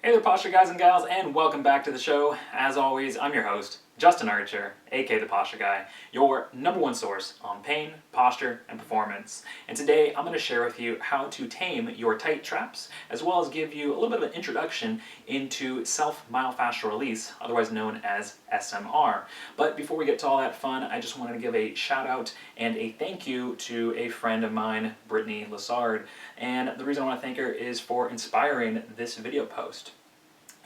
Hey there, posture guys and gals, and welcome back to the show. As always, I'm your host, Justin Archer, aka the Posture Guy, your #1 source on pain, posture, and performance. And today I'm going to share with you how to tame your tight traps, as well as give you a little bit of an introduction into self-myofascial release, otherwise known as SMR. But before we get to all that fun, I just wanted to give a shout out and a thank you to a friend of mine, Brittany Lassard. And the reason I want to thank her is for inspiring this video post.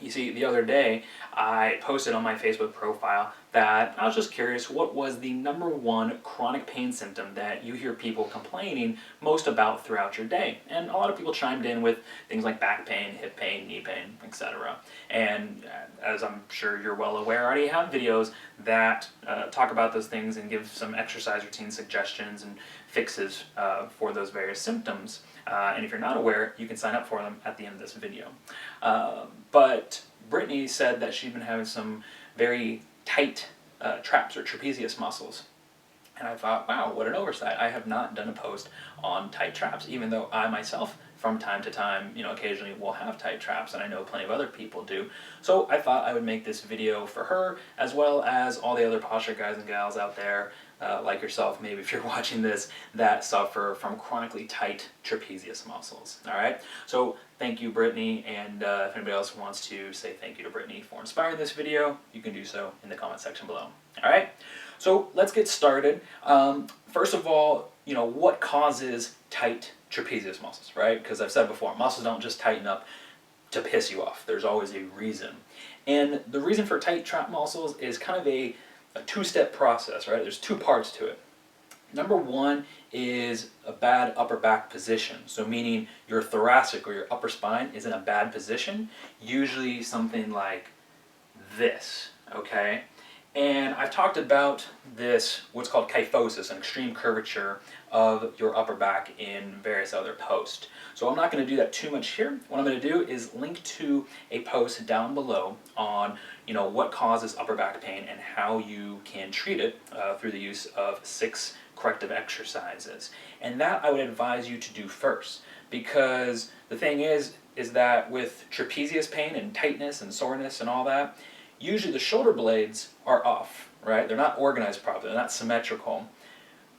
You see, the other day, I posted on my Facebook profile that I was just curious what was the #1 chronic pain symptom that you hear people complaining most about throughout your day. And a lot of people chimed in with things like back pain, hip pain, knee pain, etc. And as I'm sure you're well aware, I already have videos that talk about those things and give some exercise routine suggestions and fixes for those various symptoms. And if you're not aware, you can sign up for them at the end of this video. But Brittany said that she'd been having some very tight traps or trapezius muscles. And I thought, wow, what an oversight. I have not done a post on tight traps, even though I myself, from time to time, occasionally will have tight traps, and I know plenty of other people do. So I thought I would make this video for her, as well as all the other posture guys and gals out there, like yourself, maybe if you're watching this, that suffer from chronically tight trapezius muscles. All right? So thank you, Brittany, and if anybody else wants to say thank you to Brittany for inspiring this video, you can do so in the comment section below. All right? So let's get started. First of all, what causes tight trapezius muscles, right? Because I've said before, muscles don't just tighten up to piss you off. There's always a reason. And the reason for tight trap muscles is kind of a two-step process, right? There's two parts to it. #1 is a bad upper back position. So meaning your thoracic or your upper spine is in a bad position, usually something like this, okay? And I've talked about this, what's called kyphosis, an extreme curvature of your upper back in various other posts. So I'm not going to do that too much here. What I'm going to do is link to a post down below on what causes upper back pain and how you can treat it through the use of 6 corrective exercises. And that I would advise you to do first, because the thing is that with trapezius pain and tightness and soreness and all that, usually the shoulder blades are off, right? They're not organized properly, they're not symmetrical.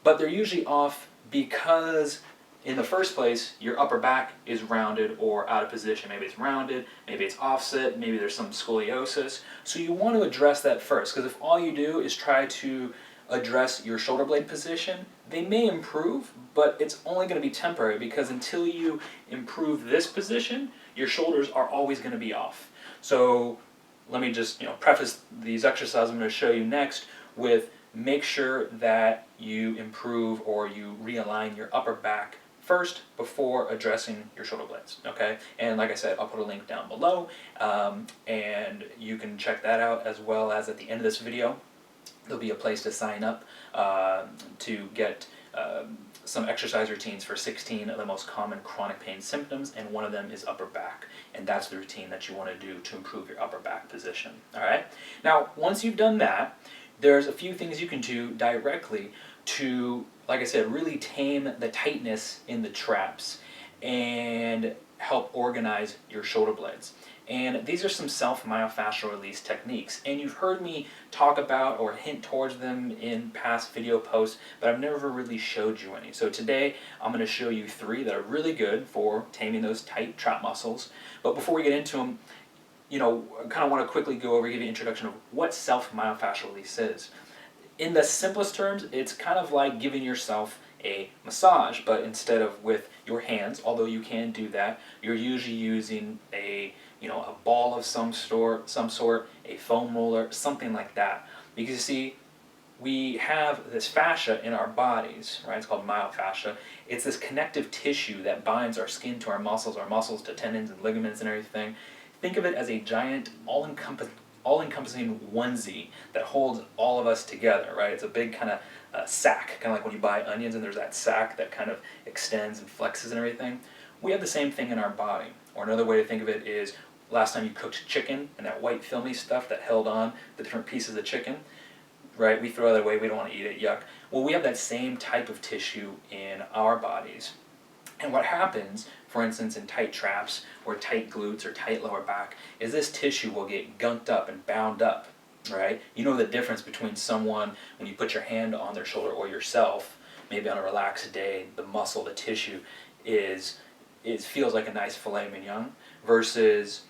But they're usually off because, in the first place, your upper back is rounded or out of position. Maybe it's rounded, maybe it's offset, maybe there's some scoliosis. So you want to address that first, because if all you do is try to address your shoulder blade position, they may improve, but it's only going to be temporary, because until you improve this position, your shoulders are always going to be off. So let me just preface these exercises I'm going to show you next with make sure that you improve or you realign your upper back first before addressing your shoulder blades, okay? And like I said, I'll put a link down below, and you can check that out, as well as at the end of this video there'll be a place to sign up to get some exercise routines for 16 of the most common chronic pain symptoms, and one of them is upper back, and that's the routine that you want to do to improve your upper back position. All right? Now, once you've done that, there's a few things you can do directly to, like I said, really tame the tightness in the traps and help organize your shoulder blades. And these are some self-myofascial release techniques, and you've heard me talk about or hint towards them in past video posts, but I've never really showed you any. So today I'm going to show you 3 that are really good for taming those tight trap muscles. But before we get into them, I kind of want to quickly go over, give you an introduction of what self-myofascial release is. In the simplest terms, it's kind of like giving yourself a massage, but instead of with your hands, although you can do that, you're usually using a ball of some sort, a foam roller, something like that. Because you see, we have this fascia in our bodies, right? It's called myofascia. It's this connective tissue that binds our skin to our muscles to tendons and ligaments and everything. Think of it as a giant, all-encompassing onesie that holds all of us together, right? It's a big kind of sack, kind of like when you buy onions and there's that sack that kind of extends and flexes and everything. We have the same thing in our body. Or another way to think of it is last time you cooked chicken and that white filmy stuff that held on the different pieces of chicken, right? We throw that away, we don't want to eat it, yuck. Well, we have that same type of tissue in our bodies. And what happens, for instance, in tight traps or tight glutes or tight lower back, is this tissue will get gunked up and bound up, right? You know the difference between someone, when you put your hand on their shoulder or yourself, maybe on a relaxed day, the muscle, the tissue feels like a nice filet mignon, versus,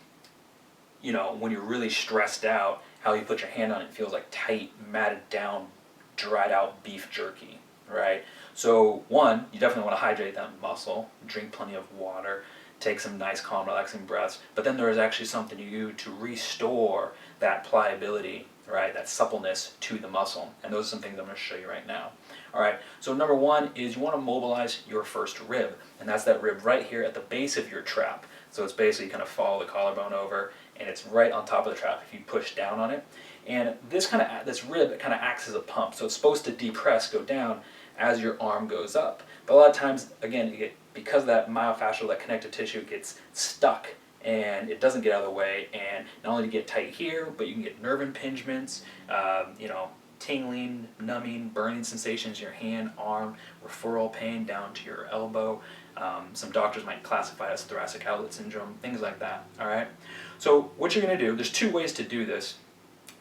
you know, when you're really stressed out, how you put your hand on it feels like tight, matted down, dried out beef jerky, right? So one, you definitely want to hydrate that muscle, drink plenty of water, take some nice, calm, relaxing breaths. But then there is actually something you do to restore that pliability, right, that suppleness to the muscle. And those are some things I'm going to show you right now. All right, so number one is you want to mobilize your first rib. And that's that rib right here at the base of your trap. So it's basically kind of follow the collarbone over, and it's right on top of the trap if you push down on it. And this rib kind of acts as a pump. So it's supposed to depress, go down, as your arm goes up. But a lot of times, again, because that myofascial, that connective tissue gets stuck and it doesn't get out of the way, and not only do you get tight here, but you can get nerve impingements, tingling, numbing, burning sensations in your hand, arm, referral pain down to your elbow. Some doctors might classify it as thoracic outlet syndrome, things like that, all right? So what you're gonna do, there's two ways to do this.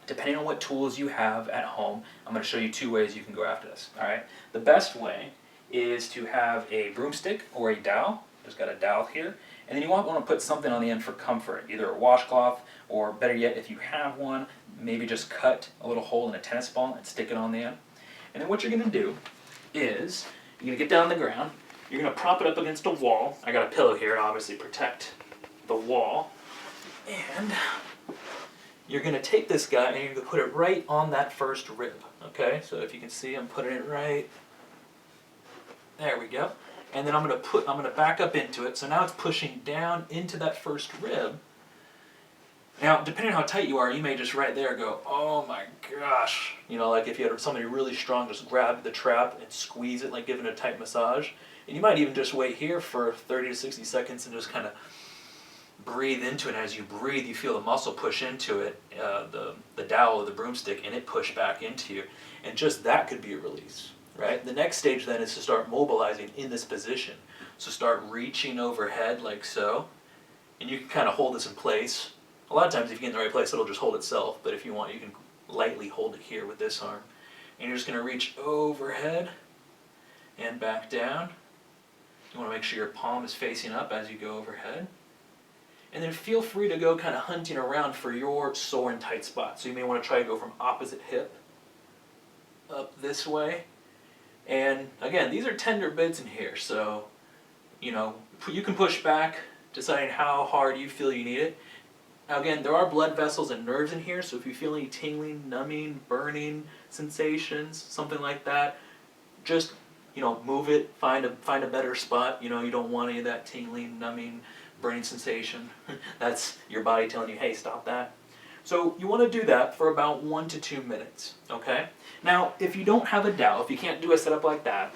Depending on what tools you have at home, I'm going to show you two ways you can go after this. All right. The best way is to have a broomstick or a dowel. Just got a dowel here, and then you want to put something on the end for comfort, either a washcloth, or better yet, if you have one, maybe just cut a little hole in a tennis ball and stick it on the end. And then what you're going to do is you're going to get down on the ground. You're going to prop it up against a wall. I got a pillow here to obviously protect the wall, and you're going to take this guy and you're going to put it right on that first rib, okay? So if you can see, I'm putting it right, there we go. And then I'm going to back up into it, so now it's pushing down into that first rib. Now, depending on how tight you are, you may just right there go, oh my gosh. You know, like if you had somebody really strong, just grab the trap and squeeze it like giving it a tight massage. And you might even just wait here for 30 to 60 seconds and just kind of breathe into it. As you breathe, you feel the muscle push into it, the dowel or the broomstick, and it push back into you. And just that could be a release, right? The next stage then is to start mobilizing in this position. So start reaching overhead like so, and you can kind of hold this in place. A lot of times if you get in the right place, it'll just hold itself, but if you want, you can lightly hold it here with this arm. And you're just going to reach overhead and back down. You want to make sure your palm is facing up as you go overhead. And then feel free to go kind of hunting around for your sore and tight spot. So you may want to try to go from opposite hip up this way. And again, these are tender bits in here, so you know, you can push back, deciding how hard you feel you need it. Now again, there are blood vessels and nerves in here, so if you feel any tingling, numbing, burning sensations, something like that, just, you know, move it, find a better spot. You know, you don't want any of that tingling, numbing, burning sensation. That's your body telling you, hey, stop that. So you want to do that for about 1 to 2 minutes, okay? Now, if you don't have a dowel, if you can't do a setup like that,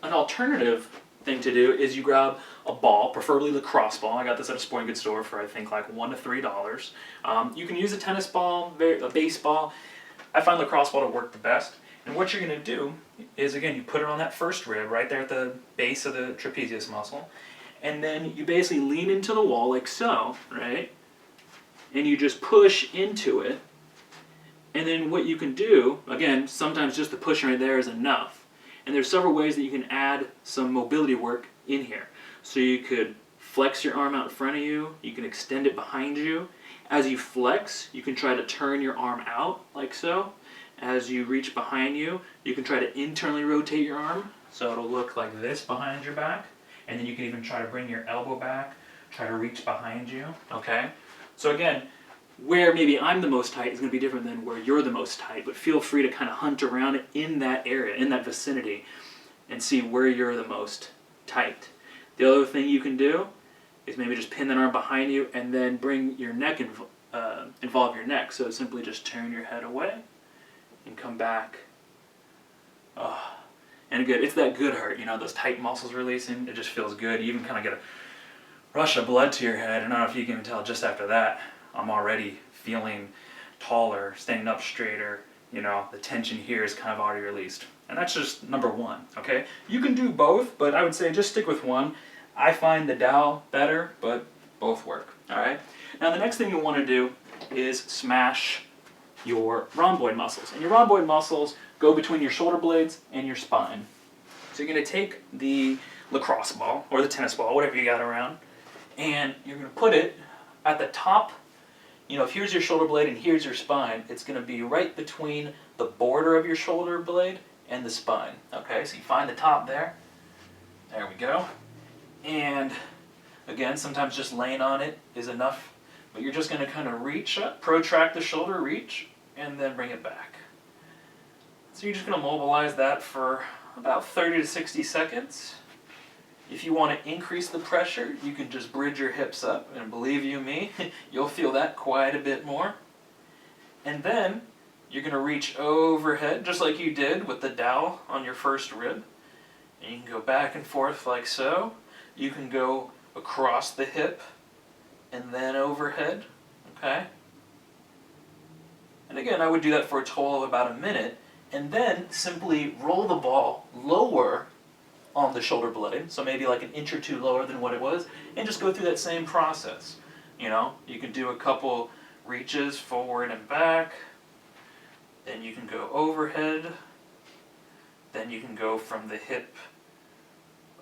an alternative thing to do is you grab a ball, preferably Lacrosse ball. I got this at a sporting goods store for I think like $1 to $3. You can use a tennis ball, a baseball. I find Lacrosse ball to work the best. And what you're going to do is, again, you put it on that first rib right there at the base of the trapezius muscle. And then you basically lean into the wall like so, right? And you just push into it. And then what you can do, again, sometimes just the pushing right there is enough. And there's several ways that you can add some mobility work in here. So you could flex your arm out in front of you. You can extend it behind you. As you flex, you can try to turn your arm out like so. As you reach behind you, you can try to internally rotate your arm. So it'll look like this behind your back. And then you can even try to bring your elbow back, try to reach behind you, okay? So again, where maybe I'm the most tight is going to be different than where you're the most tight, but feel free to kind of hunt around in that area, in that vicinity, and see where you're the most tight. The other thing you can do is maybe just pin that arm behind you and then bring your neck, involve your neck. So simply just turn your head away and come back. Oh. And good, it's that good hurt, you know, those tight muscles releasing, it just feels good. You even kind of get a rush of blood to your head, and I don't know if you can tell just after that, I'm already feeling taller, standing up straighter, you know, the tension here is kind of already released. And that's just number one, okay? You can do both, but I would say just stick with one. I find the dowel better, but both work, all right? Now the next thing you want to do is smash your rhomboid muscles. And your rhomboid muscles go between your shoulder blades and your spine. So you're going to take the lacrosse ball, or the tennis ball, whatever you got around, and you're going to put it at the top. You know, if here's your shoulder blade and here's your spine, it's going to be right between the border of your shoulder blade and the spine. Okay, so you find the top there. There we go. And again, sometimes just laying on it is enough, but you're just going to kind of reach up, protract the shoulder, reach, and then bring it back. So you're just going to mobilize that for about 30 to 60 seconds. If you want to increase the pressure, you can just bridge your hips up, and believe you me, you'll feel that quite a bit more. And then you're going to reach overhead, just like you did with the dowel on your first rib. And you can go back and forth like so. You can go across the hip and then overhead, okay? And again, I would do that for a total of about a minute, and then simply roll the ball lower on the shoulder blade, so maybe like an inch or two lower than what it was, and just go through that same process. You know, you can do a couple reaches forward and back, then you can go overhead, then you can go from the hip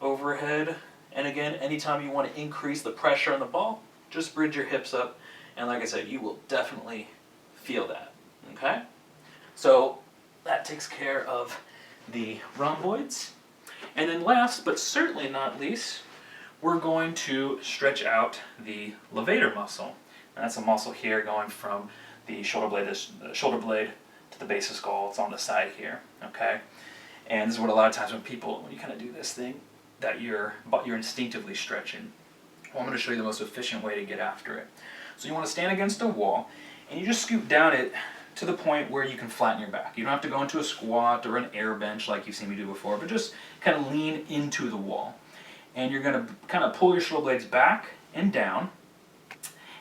overhead, and again, anytime you want to increase the pressure on the ball, just bridge your hips up, and like I said, you will definitely feel that, okay? So that takes care of the rhomboids. And then last, but certainly not least, we're going to stretch out the levator muscle. And that's a muscle here going from the shoulder blade to the base of skull. It's on the side here, okay? And this is what a lot of times when you kind of do this thing, that you're instinctively stretching. Well, I'm going to show you the most efficient way to get after it. So you want to stand against a wall, and you just scoot down it to the point where you can flatten your back. You don't have to go into a squat or an air bench like you've seen me do before, but just kind of lean into the wall. And you're going to kind of pull your shoulder blades back and down.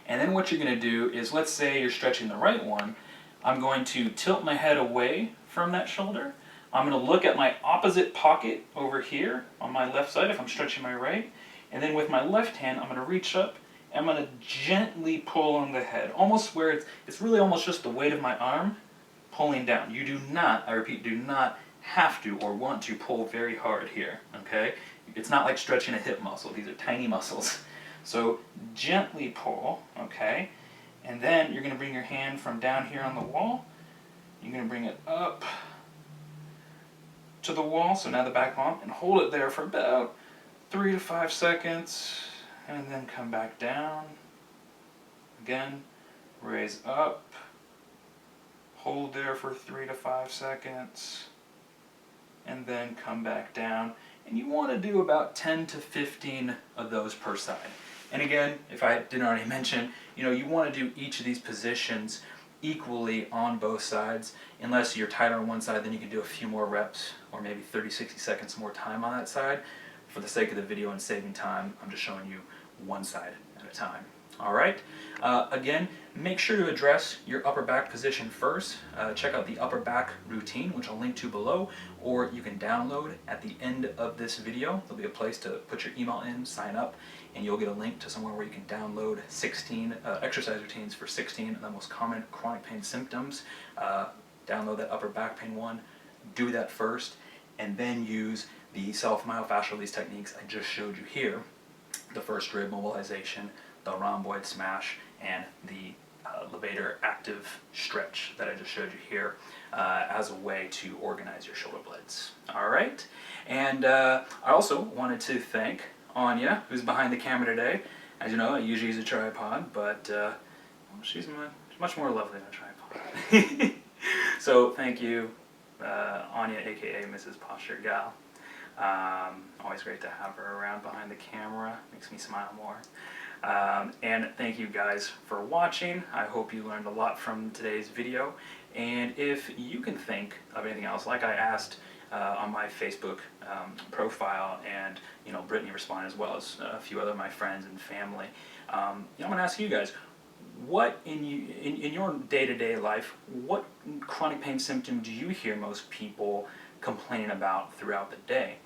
And then what you're going to do is, let's say you're stretching the right one, I'm going to tilt my head away from that shoulder. I'm going to look at my opposite pocket over here on my left side if I'm stretching my right. And then with my left hand, I'm going to reach up. I'm going to gently pull on the head, almost where it's really almost just the weight of my arm pulling down. You do not, I repeat, do not have to or want to pull very hard here, okay? It's not like stretching a hip muscle. These are tiny muscles. So gently pull, okay? And then you're going to bring your hand from down here on the wall. You're going to bring it up to the wall, so now the back palm, and hold it there for about 3 to 5 seconds. And then come back down. Again, raise up. Hold there for 3 to 5 seconds. And then come back down. And you want to do about 10 to 15 of those per side. And again, if I didn't already mention, you want to do each of these positions equally on both sides. Unless you're tighter on one side, then you can do a few more reps or maybe 30, 60 seconds more time on that side. For the sake of the video and saving time, I'm just showing you one side at a time. All right. Again, make sure to address your upper back position first. Check out the upper back routine, which I'll link to below, or you can download at the end of this video. There'll be a place to put your email in, sign up, and you'll get a link to somewhere where you can download 16 exercise routines for 16 of the most common chronic pain symptoms. Download that upper back pain one, do that first, and then use the self-myofascial release techniques I just showed you here, the first rib mobilization, the rhomboid smash, and the levator active stretch that I just showed you here as a way to organize your shoulder blades. All right, and I also wanted to thank Anya, who's behind the camera today. As you know, I usually use a tripod, but well, she's much more lovely than a tripod. So thank you, Anya, aka Mrs. Posture Gal. Always great to have her around behind the camera. Makes me smile more. And thank you guys for watching. I hope you learned a lot from today's video. And if you can think of anything else, like I asked on my Facebook profile, and Brittany responded, as well as a few other of my friends and family, I'm going to ask you guys, what in your day-to-day life, what chronic pain symptom do you hear most people complain about throughout the day.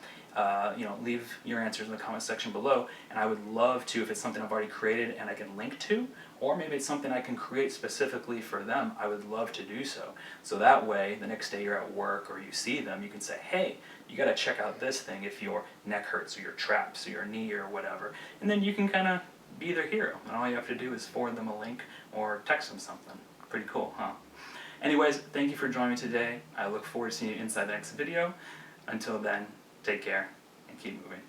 Leave your answers in the comment section below, and I would love to, if it's something I've already created and I can link to, or maybe it's something I can create specifically for them, I would love to do so. So that way, the next day you're at work or you see them, you can say, hey, you gotta check out this thing if your neck hurts or your traps or your knee or whatever. And then you can kind of be their hero. And all you have to do is forward them a link or text them something. Pretty cool, huh? Anyways, thank you for joining me today. I look forward to seeing you inside the next video. Until then, take care and keep moving.